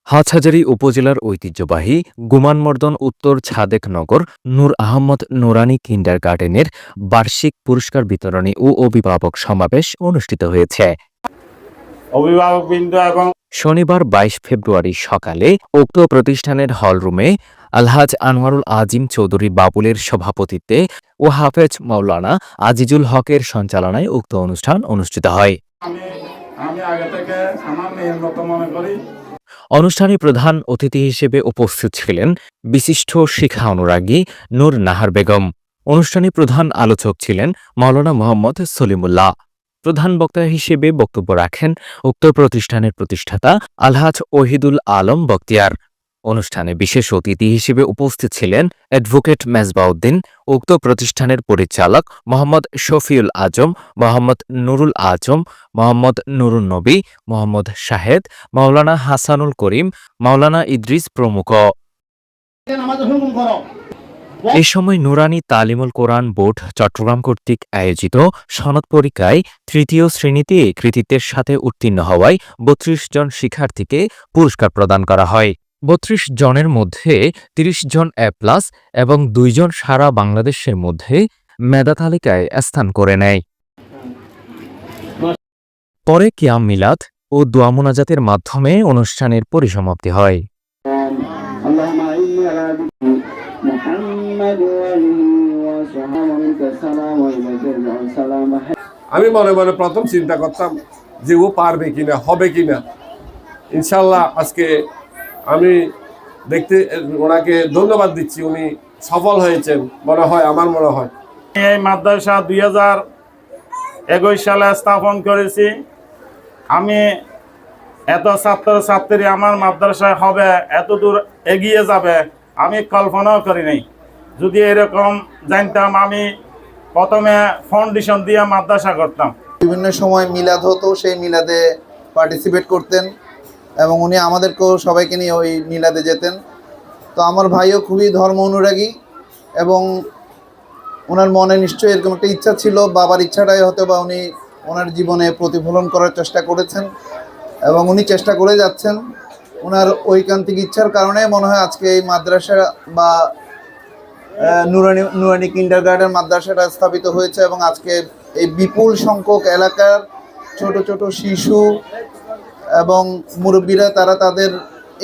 হাটহাজারী উপজেলার ঐতিহ্যবাহী গুমানমর্দন উত্তর ছাদেকনগর নূর আহমদ নুরানী কিন্ডারগার্টেনের বার্ষিক পুরস্কার বিতরণী ও অভিভাবক সমাবেশ অনুষ্ঠিত হয়েছে। অভিভাবকবৃন্দ এবং শনিবার ২২ ফেব্রুয়ারি সকালে উক্ত প্রতিষ্ঠানের হলরুমে আলহাজ আনোয়ারুল আজিম চৌধুরী বাবুলের সভাপতিত্বে ও হাফেজ মাওলানা আজিজুল হকের সঞ্চালনায় উক্ত অনুষ্ঠান অনুষ্ঠিত হয়। আমি আগে থেকে আমার মেয়ের মতো মনে করি। অনুষ্ঠানে প্রধান অতিথি হিসেবে উপস্থিত ছিলেন বিশিষ্ট শিক্ষা অনুরাগী নূর নাহার বেগম। অনুষ্ঠানে প্রধান আলোচক ছিলেন মাওলানা মোহাম্মদ সলিমুল্লাহ। প্রধান বক্তা হিসেবে বক্তব্য রাখেন উক্ত প্রতিষ্ঠানের প্রতিষ্ঠাতা আলহাজ ওহিদুল আলম বখতিয়ার। অনুষ্ঠানে বিশেষ অতিথি হিসেবে উপস্থিত ছিলেন অ্যাডভোকেট মেজবাউদ্দিন, উক্ত প্রতিষ্ঠানের পরিচালক মোহাম্মদ শফিউল আজম, মোহাম্মদ নুরুল আজম, মোহাম্মদ নুরুন নবী, মোহাম্মদ শাহেদ, মাওলানা হাসানুল করিম, মাওলানা ইদ্রিস প্রমুখ। এ সময় নুরানী তালিমুল কোরআন বোর্ড চট্টগ্রাম কর্তৃক আয়োজিত সনদ পরীক্ষায় তৃতীয় শ্রেণীতে কৃতিত্বের সাথে উত্তীর্ণ হওয়ায় ৩২ জন শিক্ষার্থীকে পুরস্কার প্রদান করা হয়। ৩২ জনের মধ্যে ৩০ জন A+ এবং ২ জন সারা বাংলাদেশের মধ্যে মেধা তালিকায় স্থান করে নেয়। পরে কিয়াম মিলাদ ও দোয়া মোনাজাতের মাধ্যমে অনুষ্ঠানের পরিসমাপ্তি হয়। আমি মনে মনে প্রথম চিন্তা করতাম যে ও পারবে কিনা, হবে কিনা। ইনশাল্লাহ আজকে আমি দেখতে ওনাকে ধন্যবাদ দিচ্ছি, উনি সফল হয়েছেন আমার মনে হয়। এই মাদ্রাসা 2021 সালে স্থাপন করেছি। আমি এত ছাত্রছাত্রী আমার মাদ্রাসায় হবে, এত দূর এগিয়ে যাবে আমি কল্পনাও করি নাই। যদি এরকম জানতাম আমি প্রথমে ফাউন্ডেশন দিয়ে মাদ্রাসা করতাম। বিভিন্ন সময় মিলাদ হতো, সেই মিলাদে পার্টিসিপেট করতেন এবং উনি আমাদেরকেও সবাইকে নিয়ে ওই মিলাদে যেতেন। তো আমার ভাইও খুবই ধর্ম অনুরাগী এবং ওনার মনে নিশ্চয়ই এরকম একটা ইচ্ছা ছিল। বাবার ইচ্ছাটাই হয়তো বা উনি ওনার জীবনে প্রতিফলন করার চেষ্টা করেছেন এবং উনি চেষ্টা করে যাচ্ছেন। ওনার ঐকান্তিক ইচ্ছার কারণে মনে হয় আজকে এই মাদ্রাসা বা নুরানী কিন্ডারগার্টেন মাদ্রাসাটা স্থাপিত হয়েছে এবং আজকে এই বিপুল সংখ্যক এলাকার ছোট ছোট শিশু এবং মুরব্বীরা তারা তাদের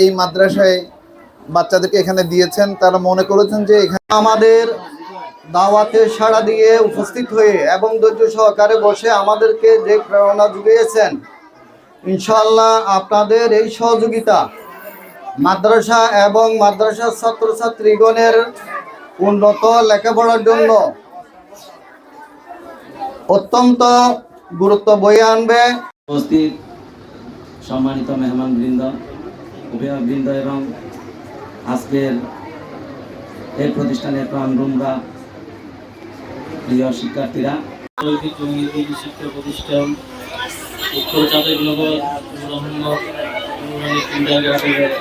এই মাদ্রাসায় বাচ্চাদেরকে এখানে দিয়েছেন। তারা মনে করেছেন যে এখানে আমাদের দাওয়াতে সাড়া দিয়ে উপস্থিত হয়ে এবং ধৈর্য সহকারে বসে আমাদেরকে যে প্রেরণা জুগিয়েছেন, ইনশাআল্লাহ আপনাদের এই সহযোগিতা মাদ্রাসা এবং মাদ্রাসার ছাত্রছাত্রীগণের উন্নত লেখাপড়ার জন্য অত্যন্ত গুরুত্ব বয়ে আনবে। উপস্থিত সম্মানিত মেহমানবৃন্দ, অভিভাবকবৃন্দ এবং আজকের এই প্রতিষ্ঠানের প্রাণরুমরা, প্রিয় শিক্ষার্থীরা, শিক্ষা প্রতিষ্ঠান উত্তর চাঁদেকনগর নূর আহমদ নুরানী কিন্ডারগার্টেনের